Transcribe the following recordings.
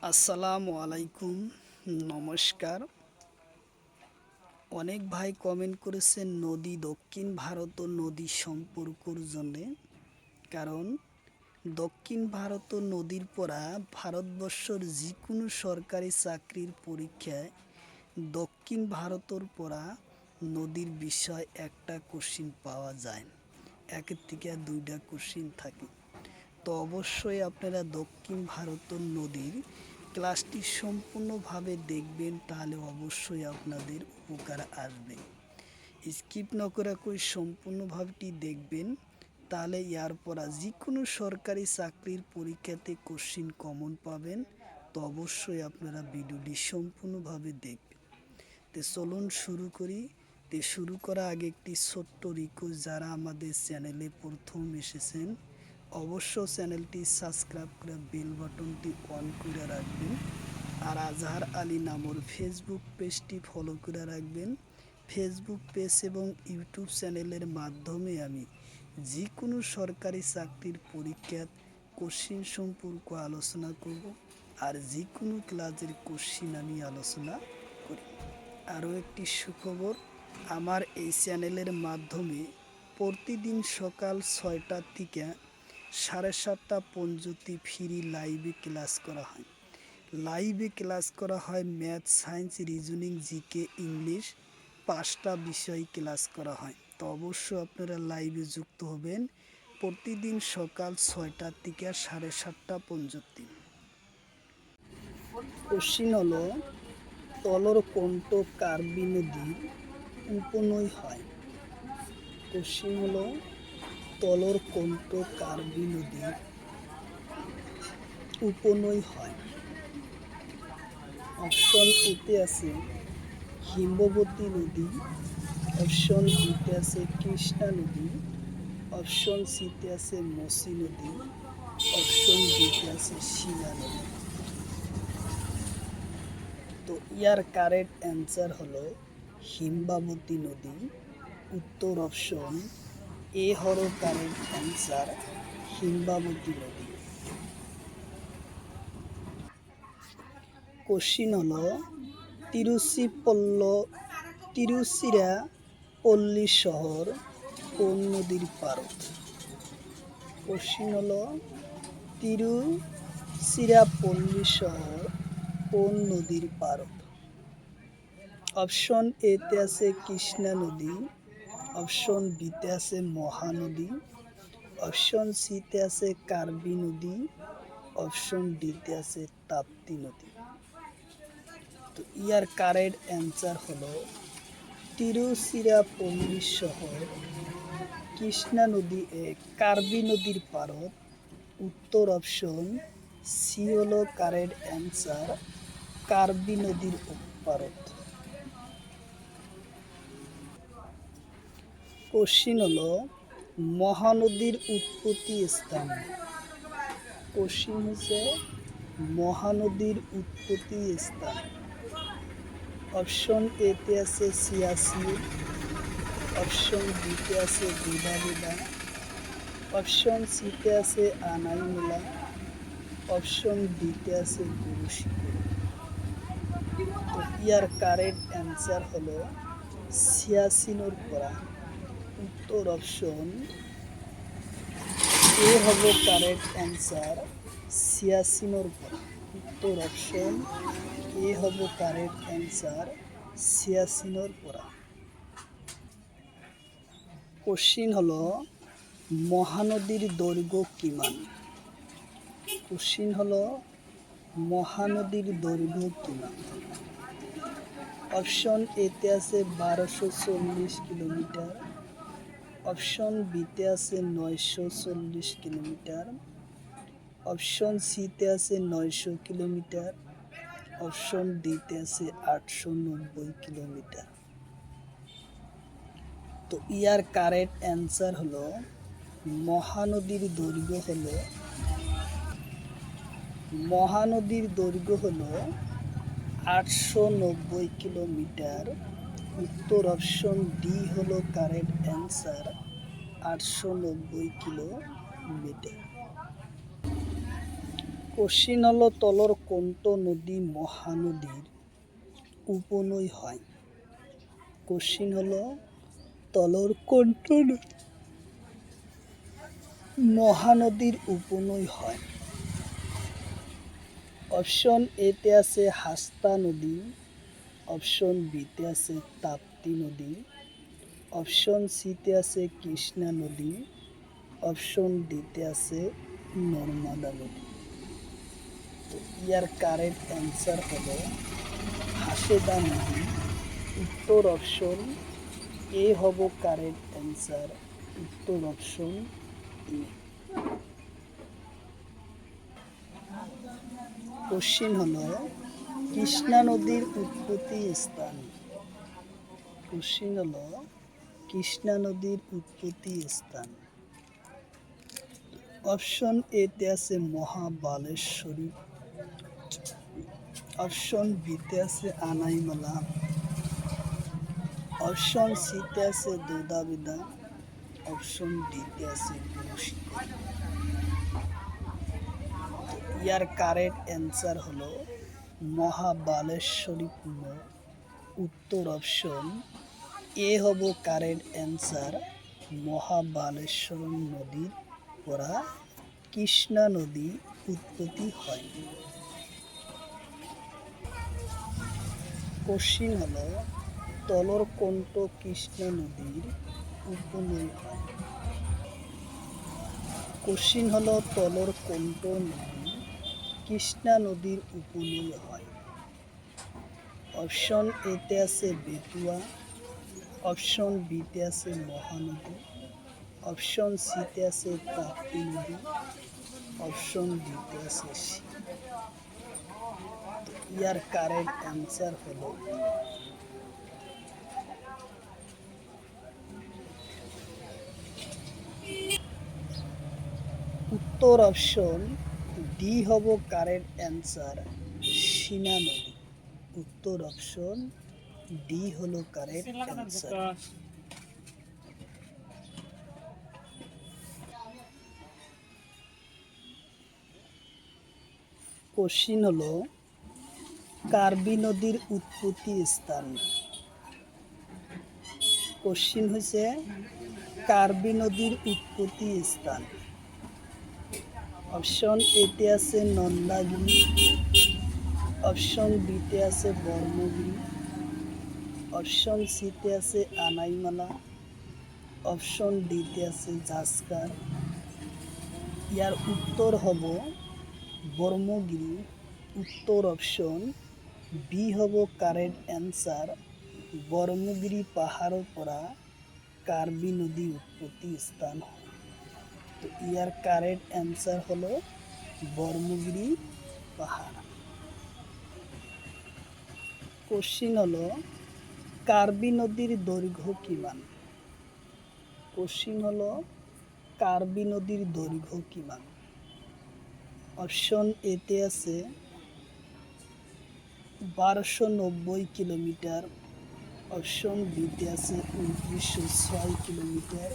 আসসালামু আলাইকুম, নমস্কার। অনেক ভাই কমেন্ট করেছেন নদী দক্ষিণ ভারত ও নদী সম্পর্কর জন্যে। কারণ দক্ষিণ ভারত ও নদীর পরা ভারতবর্ষের যে কোনো সরকারি চাকরির পরীক্ষায় দক্ষিণ ভারতের পরা নদীর বিষয় একটা কোশ্চিন পাওয়া যায়, একের থেকে দুইটা কোশ্চিন থাকে। তো অবশ্যই আপনারা দক্ষিণ ভারতের নদীর ক্লাসটি সম্পূর্ণভাবে দেখবেন, তাহলে অবশ্যই আপনাদের উপকার আসবে। স্কিপ না করে সম্পূর্ণভাবেটি দেখবেন, তাহলে ইয়ার পরা যে কোনো সরকারি চাকরির পরীক্ষাতে কোশ্চিন কমন পাবেন। তো অবশ্যই আপনারা ভিডিওটি সম্পূর্ণভাবে দেখবেন। তো চলুন শুরু করি। তো শুরু করার আগে একটি ছোট্ট রিকোয়েস্ট, যারা আমাদের চ্যানেলে প্রথম এসেছেন অবশ্য চ্যানেলটি সাবস্ক্রাইব করে বেল বাটনটি অন করে রাখবেন। আর আজহার আলী নামর ফেসবুক পেজটি ফলো করে রাখবেন। ফেসবুক পেজ এবং ইউটিউব চ্যানেলের মাধ্যমে আমি যে কোনো সরকারি চাকরির পরীক্ষার কোশ্চিন সম্পর্কে আলোচনা করব, আর যে কোনো ক্লাসের কোশ্চিন আমি আলোচনা করি। আরও একটি সুখবর, আমার এই চ্যানেলের মাধ্যমে প্রতিদিন সকাল 6টা থেকে 7:30 পর্যন্ত ফ্রি লাইভে ক্লাস করা হয়। লাইভে ক্লাস করা হয় math, science, reasoning, GK, English 5টা বিষয় ক্লাস করা হয়। তো অবশ্যই আপনারা লাইভে যুক্ত হবেন প্রতিদিন সকাল 6টা থেকে 7:30 পর্যন্ত। কোশ্চিন হলো, তলর কোনটো কার্বি নদীর উপনৈ হয়? কোশ্চিন হলো, তলর কোনটো কার্বি নদীর উপনৈ হয়? অপশন এতে আছে হিমবতী নদী, অপশন বিতে আছে কৃষ্ণা নদী, অপশন সিতে আছে মসি নদী, অপশন ডিতে আছে শিলা নদী। তো ইয়ার কারেক্ট অ্যান্সার হলো হিমবাবতী নদী। উত্তর অপশন এ হলো কারেক্ট অ্যান্সার, হিমবাবতী নদী। কোশ্চিন হলো, তিরুচিরাপল্লী শহর কোন নদীর পাড়ত? কোশ্চিন হলো, তিরুচিরাপল্লী শহর কোন নদীর পাড়ত? অপশন এতে আছে কৃষ্ণা নদী, অপশন বিতে আছে মহানদী, অপশন সিতে আছে কার্বি নদী, অপশন ডিতে আছে তাপ্তি নদী। তো ইয়ার কারেক্ট অ্যান্সার হলো তিরুচিরাপল্লী শহর কৃষ্ণা নদী কার্বি নদীর পাড়ত। উত্তর অপশন সি হলো কারেক্ট অ্যান্সার, কার্বি নদীর পাড়ত। কোশ্চিন হলো, মহানদীর উৎপত্তি স্থান? কোশ্চিন হচ্ছে মহানদীর উৎপত্তি স্থান। অপশন এতে আছে সিয়াসিন, অপশন বিতে আছে বিদা, অপশন সিতে আছে আনাইমুলা, অপশন ডিতে আছে গুরুশিখর। তো ইয়ার কারেক্ট অ্যান্সার হলো সিয়াসিনোর পরা। উত্তর অপশন এ হলো কারেক্ট অ্যান্সার, সিয়াসিনোর পরা। উত্তর অপশন এ হলো কারেক্ট অ্যান্সার, সিয়াসিনোর পরা। কোশ্চিন হলো, মহানদীর দৈর্ঘ্য কিমান? কোশ্চিন হলো, মহানদীর দৈর্ঘ্য কিমান? অপশন এতে আছে 1240 কিলোমিটার, অপশন বিতে আছে 940 কিলোমিটার, অপশন সিতে আছে 900 কিলোমিটার, অপশন ডিতে আছে 890 কিলোমিটার। তো ইয়ার কারেক্ট অ্যান্সার হলো মহানদীর দৈর্ঘ্য হলো 890 কিলোমিটার। উত্তর অপশন ডি হলো কারেক্ট অ্যান্সার, 890 কিলোমিটার। কোশ্চিন হলো তলর কোনটো নদী মহানদীর উপনৈ হয়। কোশ্চিন হলো তলর কোনটো মহানদীর উপনৈ হয়। অপশন এতে আছে হাস্তা নদী, অপশন বিতে আছে তাপ্তি নদী, অপশন সিতে আছে কৃষ্ণা নদী, অপশন ডিতে আছে নর্মদা নদী। তো ইয়ার কারেক্ট অ্যান্সার হলো হাসেদা নদী। উত্তর অপশন এ হব কারেক্ট অ্যান্সার। উত্তর অপশন এ। কোশ্চিন হলো কৃষ্ণা নদীর উৎপত্তি স্থান। কোশ্চিন হলো কৃষ্ণা নদীর উৎপত্তি স্থান। অপশন এতে আছে মহাবালেশ্বরী, অপশন বিতে আছে আনাইমালা, অপশন সিতে আছে দোদাবিদা, অপশন ডিতে আছে গুরুশিখর। ইয়ার কারেক্ট অ্যান্সার হলো মহাবালেশ্বরীপূর্ণ। উত্তর অপশন এ হব কারেক্ট অ্যান্সার। মহাবালেশ্বর নদীর পরা কৃষ্ণা নদী উৎপত্তি হয়। কোশ্চিন হলো তলর কোনটো কৃষ্ণা নদীর উপনৈ হয়। কোশ্চিন হলো তলর কোনটো নদী কৃষ্ণা নদীর উপনৈ হয়। অপশন এতে আছে বেতুয়া, অপশন বিতে আছে মহানদী, অপশন সিতে আছে তাপ্তি নদী, অপশন ডিতে আছে ইয়ার কারেক্ট অ্যান্সার হলো উত্তর অপশন ডি হব কারেক্ট অ্যান্সার, সিনা নদী। উত্তর অপশন ডি হলো কারেক্ট অ্যান্সার। কোশ্চিন হলো কার্বি নদীর উৎপত্তি স্থান। কোশ্চিন হয়েছে কার্বি নদীর উৎপত্তি স্থান। অপশন এতে আছে নন্দাগিরি, অপশন বিতে আছে বর্মগিরি, অপশন সিতে আছে আনাইমালা, অপশন ডিতে আছে জাসকার। ইয়ার উত্তর হব বর্মগিরি। উত্তর অপশন বি হব কারেক্ট অ্যান্সার। বর্মগিরি পাহাড় পরা কার্বি নদী উৎপত্তি স্থান। তো ইয়ার কারেক্ট অ্যান্সার হলো বর্মগিরি পাহাড়। কোশ্চিন হলো কার্বি নদীর দৈর্ঘ্য কিমান। কোশ্চিন হলো কার্বি নদীর দৈর্ঘ্য কিমান। অপশন এতে আছে 1290 কিলোমিটার, অপশন বিতে আছে 2906 কিলোমিটার,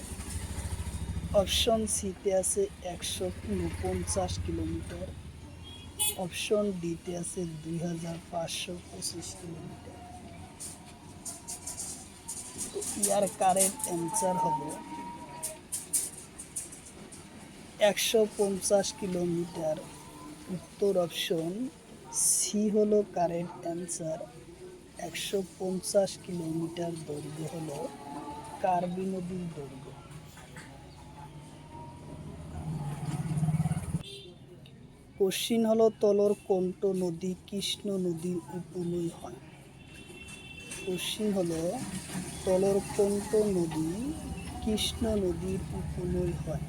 অপশন সিতে আছে 149 কিলোমিটার, অপশন ডিতে আছে 2525 কিলোমিটার। তো ইয়ার কারেক্ট অ্যান্সার হবে 150 কিলোমিটার। উত্তর অপশন সি হলো কারেক্ট অ্যান্সার। 150 কিলোমিটার দৈর্ঘ্য হলো কার্বি নদীর দৈর্ঘ্য। কোশ্চিন হলো তলর কোনটো নদী কৃষ্ণ নদীর উপনৈ হয়। কোশ্চিন হলো তলর কোনটো নদী কৃষ্ণ নদীর উপনৈ হয়।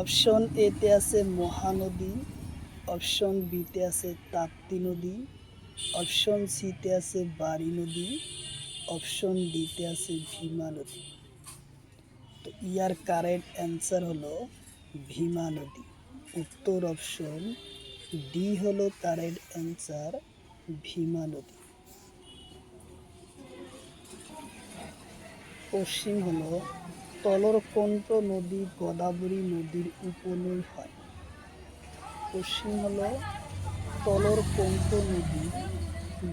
অপশন এতে আছে মহানদী, অপশন বিতে আছে তাপ্তি নদী, অপশন সিতে আছে বারি নদী, অপশন ডিতে আছে ভীমা নদী। তো ইয়ার কারেক্ট অ্যান্সার হলো ভীমা নদী। উত্তর অপশন ডি হলো কারেক্ট অ্যান্সার, ভীমা নদী। কোশ্চিন হলো তলরকণ্ঠ নদী গোদাবরী নদীর উপনৈ হয়? কোশ্চিন হলো তলরকণ্ঠ নদী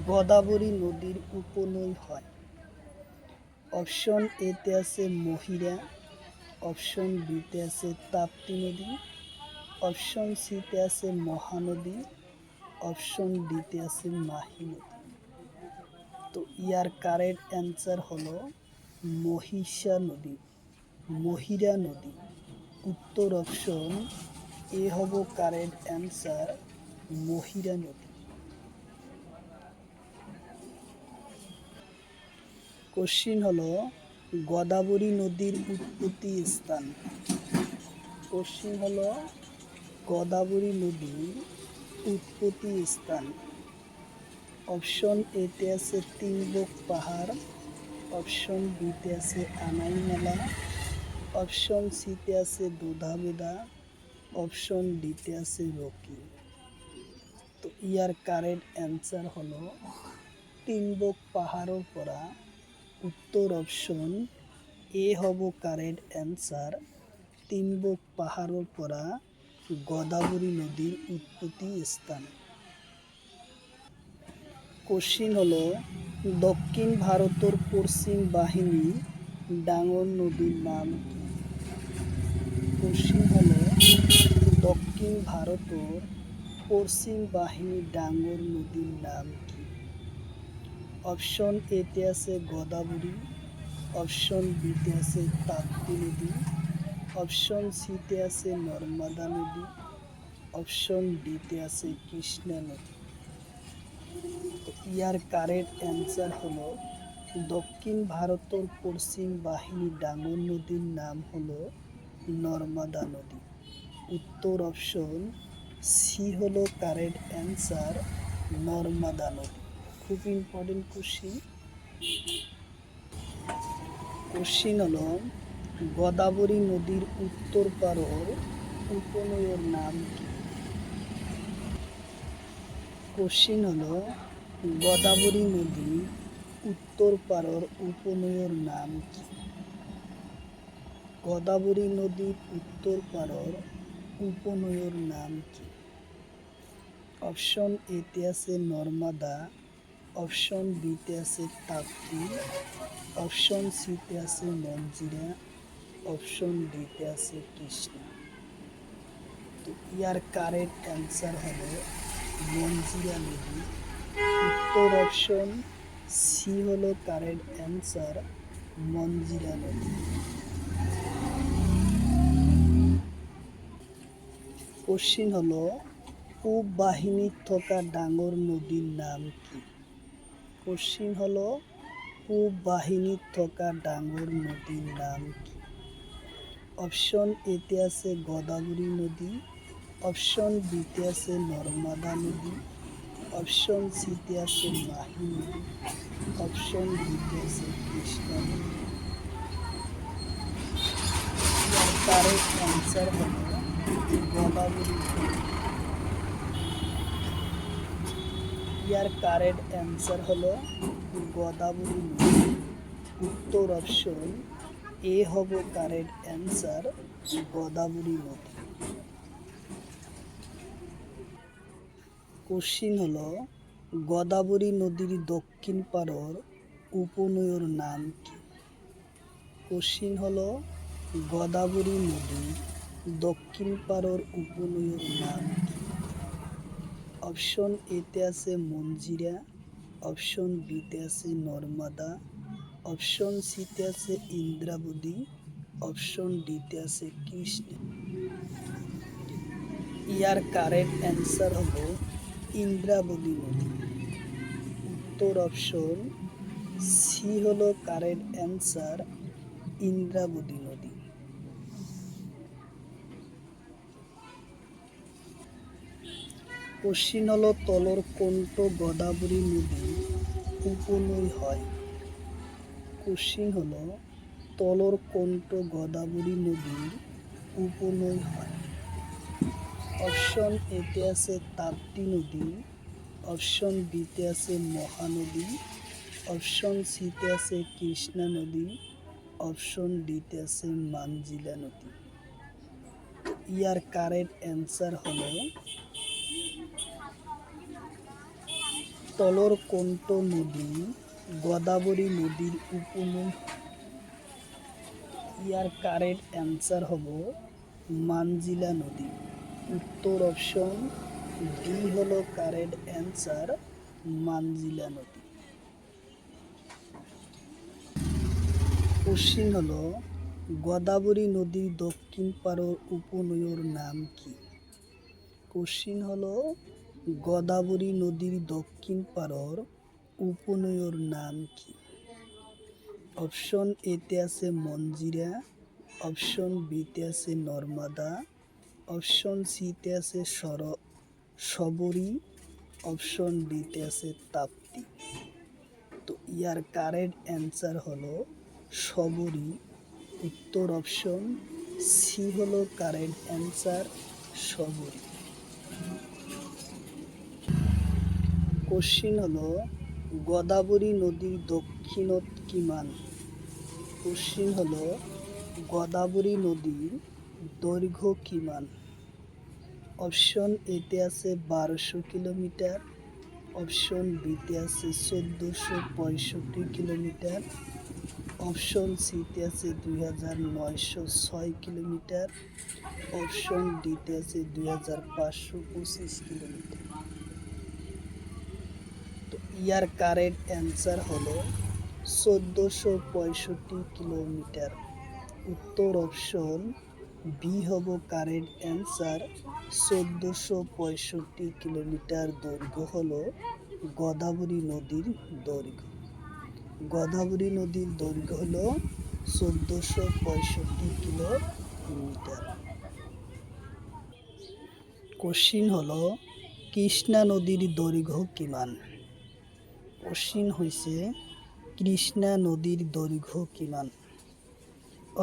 গোদাবরী নদীর উপনৈ হয়। অপশন এতে আছে মহিরা, অপশন বিতে আছে তাপ্তি নদী, অপশন সিতে আছে মহানদী, অপশন ডিতে আছে মাহি নদী। তো ইয়ার কারেক্ট অ্যান্সার হলো মহিষা নদী, মহিরা নদী। উত্তর অপশন এ হব কারেক্ট অ্যান্সার, মহিরা নদী। কোশ্চিন হলো গোদাবরী নদীর উৎপত্তি স্থান। কোশ্চিন হলো গোদাবরী নদীর উৎপত্তি স্থান। অপশন এতে আছে তিনবক পাহাড়, অপশন বিতে আছে আনাইমালা, অপশন সিতে আছে দুধাবেদা, অপশন ডিতে আছে রকি। তো ইয়ার কারেক্ট অ্যান্সার হলো তিনবক পাহাড়ের পরা। উত্তর অপশন এ হব কারেক্ট অ্যান্সার, তিনবক পাহাড়ের পরা গোদাবরী নদীর উৎপত্তি স্থান। কোশ্চিন হলো দক্ষিণ ভারতের পশ্চিম বাহিনী ডাঙর নদীর নাম কি? কোশ্চিন হলো দক্ষিণ ভারতের পশ্চিম বাহিনী ডাঙর নদীর নাম কি? অপশন এতে আছে গোদাবরী, অপশন বিতে আছে তাপ্তি নদী, অপশন সিতে আছে নর্মদা নদী, অপশন ডিতে আছে কৃষ্ণা নদী। তো ইয়ার কারেক্ট অ্যান্সার হলো দক্ষিণ ভারতের পশ্চিম বাহিনী ডাঙর নদীর নাম হলো নর্মদা নদী। উত্তর অপশন সি হলো কারেক্ট অ্যান্সার, নর্মদা নদী। খুব ইম্পর্টেন্ট কোশ্চিন। কোশ্চিন হলো গোদাবরী নদীর উত্তর পাড়ের উপনৈর নাম কি? কোশ্চিন হলো গোদাবরী নদীর উত্তর পাড়ের উপনৈর নাম কি? গোদাবরী নদীর উত্তর পাড়ের উপনৈর নাম কি? অপশন এতে আছে নর্মদা, অপশন বিতে আছে তাপ্তি, অপশন সিতে আছে মঞ্জিরা, অপশন ডিতে আছে কৃষ্ণা। তো ইয়ার কারেক্ট অ্যান্সার হলো মঞ্জিরা নদী। উত্তর অপশন সি হলো কারেক্ট অ্যান্সার, মঞ্জিরা নদী। কোশ্চিন হলো পূব বাহিনীর থকা ডাঙর নদীর নাম কি? কোশ্চিন হলো পূব বাহিনীর থকা ডাঙর নদীর নাম কি? অপশন এতে আছে গোদাবরী নদী, অপশন বিতে আছে নর্মদা নদী, অপশন সিতে আছে মাহি নদী, অপশন ডিতে আছে কৃষ্ণা নদী। ইয়ার কারেক্ট অ্যান্সার হলো গোদাবরী নদী। ইয়ার কারেক্ট অ্যান্সার হলো গোদাবরী নদী। উত্তর অপশন এ হব কারেক্ট অ্যান্সার, গোদাবরী নদী। কোশ্চিন হলো গোদাবরী নদীর দক্ষিণ পাড়ের উপনৈর নাম কি? কোশ্চিন হলো গোদাবরী নদীর দক্ষিণ পাড়ের উপনৈর নাম কি? অপশন এতে আছে মঞ্জিরা, অপশন বিতে আছে নর্মদা, অপশন সিতে আছে ইন্দ্রাবতী, অপশন ডিতে আছে কৃষ্ণা। ইয়ার কারেক্ট অ্যান্সার হলো ইন্দ্রাবতী নদী। উত্তর অপশন সি হলো কারেক্ট অ্যান্সার, ইন্দ্রাবতী নদী। কোশ্চিন হলো তলরকণ্ঠ গোদাবরী নদীর উপনৈ হয়? কোশ্চিন হলো তলরকণ্ঠ গোদাবরী নদীর উপনৈ হয়? অপশন এতে আছে তাপ্তি নদী, অপশন বিতে আছে মহানদী, অপশন সিতে আছে কৃষ্ণা নদী, অপশন ডিতে আছে মানজিলা নদী। ইয়ার কারেক্ট অ্যান্সার হলো তলরকোন্ট নদী গোদাবরী নদীর উপনদী। ইয়ার কারেক্ট অ্যান্সার হলো মানজিলা নদী। উত্তর অপশন ডি হলো কারেক্ট অ্যান্সার, মানজিলা নদী। কোশ্চিন হলো গোদাবরী নদীর দক্ষিণ পাড়ের উপনদীর নাম কি? কোশ্চিন হলো গোদাবরী নদীর দক্ষিণ পাড়ের উপনদীর নাম কি? অপশন এতে আছে মঞ্জিরা, অপশন বিতে আছে নর্মদা, অপশন সিতে আছে শবরী, অপশন ডিতে আছে তাপ্তি। তো ইয়ার কারেক্ট অ্যান্সার হলো শবরী। উত্তর অপশন সি হলো কারেক্ট অ্যান্সার, শবরী। কোশ্চিন হলো গোদাবরী নদীর দক্ষিণত কিমান? কোশ্চিন হলো গোদাবরী নদীর দৈর্ঘ্য কিমান? অপশন এতে আছে 1200 কিলোমিটার, অপশন বিতে আছে 1465 কিলোমিটার, অপশন সিতে আছে 2906 কিলোমিটার, অপশন ডিতে আছে 2525 কিলোমিটার। তো ইয়ার কারেক্ট অ্যান্সার হলো 1465 কিলোমিটার। উত্তর অপশন বি হব কারেক্ট অ্যান্সার। 1465 কিলোমিটার দৈর্ঘ্য হলো গোদাবরী নদীর দৈর্ঘ্য। গোদাবরী নদীর দৈর্ঘ্য হলো 1465 কিলোমিটার। কোশ্চিন হলো কৃষ্ণা নদীর দৈর্ঘ্য কিমান? কোশ্চিন হয়েছে কৃষ্ণা নদীর দৈর্ঘ্য কিমান?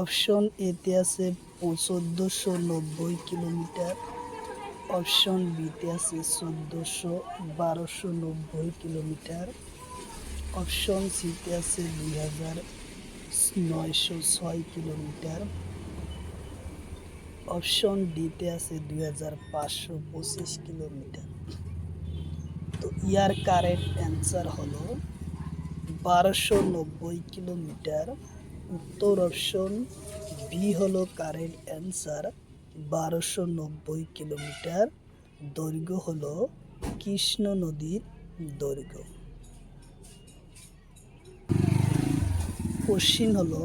অপশন এতে আছে 1490 কিলোমিটার, অপশন বিতে আছে 1290 কিলোমিটার, অপশন সিতে আছে 2906 কিলোমিটার, অপশন ডিতে আছে 2525 কিলোমিটার। তো ইয়ার কারেক্ট অ্যান্সার হলো 1290 কিলোমিটার। উত্তর অপশন বি হলো কারেক্ট অ্যান্সার। 1290 কিলোমিটার দৈর্ঘ্য হলো কৃষ্ণ নদীর দৈর্ঘ্য। কোশ্চিন হলো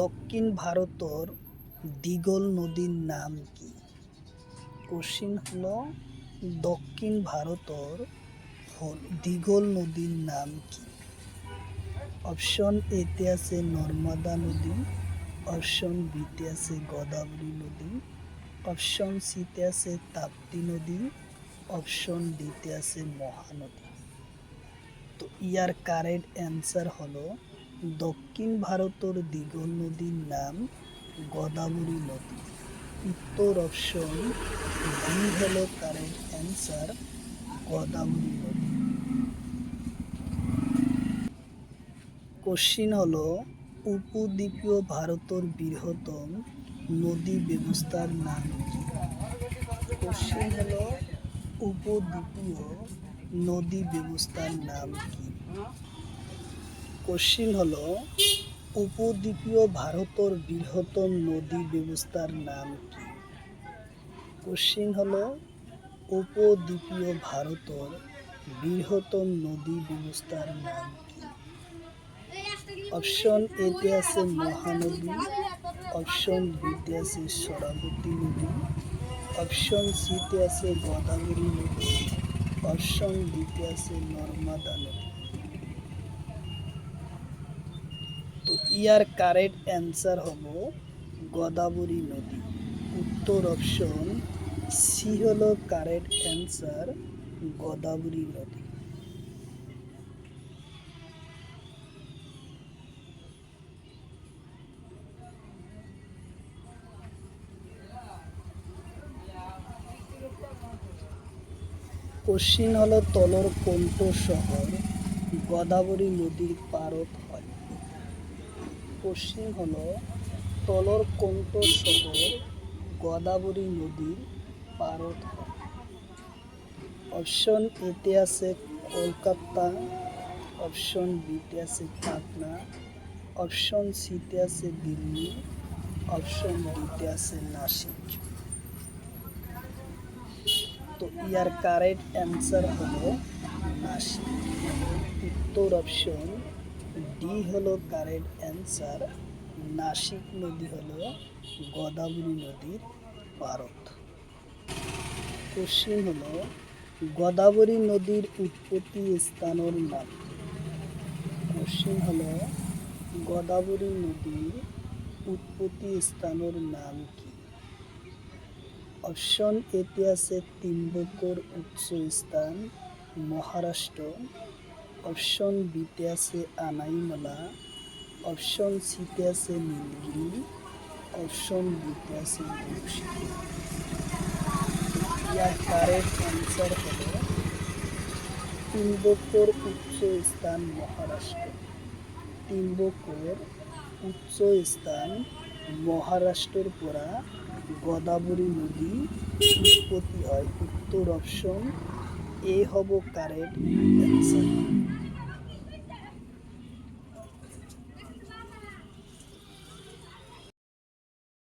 দক্ষিণ ভারতের দিগল নদীর নাম কি? কোশ্চিন হলো দক্ষিণ ভারতের দিগল নদীর নাম কি? অপশন এতে আছে নর্মদা নদী, অপশন বিতে আছে গোদাবরী নদী, অপশন সিতে আছে তাপ্তি নদী, অপশন ডিতে আছে মহানদী। তো ইয়ার কারেক্ট অ্যান্সার হলো দক্ষিণ ভারতের দিগল নদীর নাম গোদাবরী নদী। উত্তর অপশন বি হলো কারেক্ট অ্যান্সার, গোদাবরী নদী। কোশ্চিন হলো উপদ্বীপীয় ভারতের বৃহত্তম নদী ব্যবস্থার নাম কি? কোশ্চিন হলো উপদ্বীপীয় নদী ব্যবস্থার নাম কি? কোশ্চিন হলো উপদ্বীপীয় ভারতের বৃহত্তম নদী ব্যবস্থার নাম কি? কোশ্চিন হলো উপদ্বীপীয় ভারতের বৃহত্তম নদী ব্যবস্থার নাম কি? অপশন এতে আছে মহানদী, অপশন বিতে আছে সরস্বতী নদী, অপশন সিতে আছে গোদাবরী নদী, অপশন ডিতে আছে নর্মদা নদী। তো ইয়ার কারেক্ট অ্যান্সার হলো গোদাবরী নদী। উত্তর অপশন সি হলো কারেক্ট অ্যান্সার, গোদাবরী নদী। কোশ্চিন হলো তলরকোন্ট শহর গোদাবরী নদীর পারত হয়। পশ্চিম হলো তলর কণ্ঠ শহর গোদাবরী নদীর পারত হয়। অপশন এতে আছে কলকাতা, অপশন বিতে আছে পাটনা, অপশন সিতে আছে দিল্লি, অপশন ডিতে আছে নাসিক। তো ইয়ার কারেক্ট অ্যান্সার হলো নাসিক। উত্তর অপশন ডি হলো কারেক্ট অ্যান্সার। নাসিক নদী হলো গোদাবরী নদীর পারত। কোশ্চিন হলো গোদাবরী নদীর উৎপত্তি স্থানের নাম। কোশ্চিন হলো গোদাবরী নদীর উৎপত্তি স্থানের নাম কি? অপশন এতে আছে ত্রিম্বকর উৎস স্থান মহারাষ্ট্র, অপশন বিতে আছে আনাইমালা, অপশন সিতে আছে নীলগিরি, অপশন ডিতে আছে মুর্শিদাবাদ। ইয়ার কারেক্ট অ্যান্সার হলো ত্রিম্বকর উৎস স্থান মহারাষ্ট্র। ত্রিম্বকর উৎস স্থান মহারাষ্ট্রের পরা গোদাবরী নদী উৎপত্তি হয়। উত্তর অপশন এ হব কারেক্ট অ্যান্সার।